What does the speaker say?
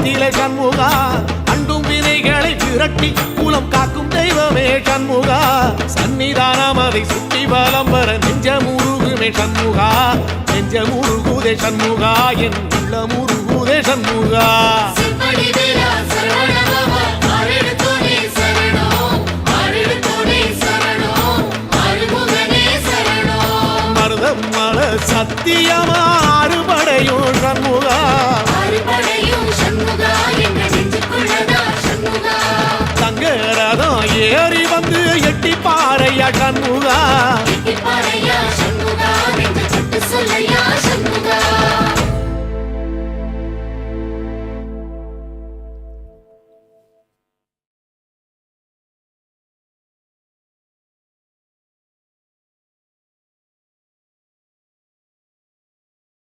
கோலத்திலே சண்முகா அண்டும் வினைகளை விரட்டி குலம் காக்கும் தெய்வமே சண்முகா சன்னிதானம் அதை சுற்றி பலம் வர நெஞ்சமுருகுமே சண்முகா நெஞ்சமுருகுதே சண்முகா என் உள்ள முருகுதே சண்முகா மருதமல சத்தியமா அறுபடையும் சண்முகா தங்க ரதம் ஏறி வந்து எட்டி பாறையா சண்முகா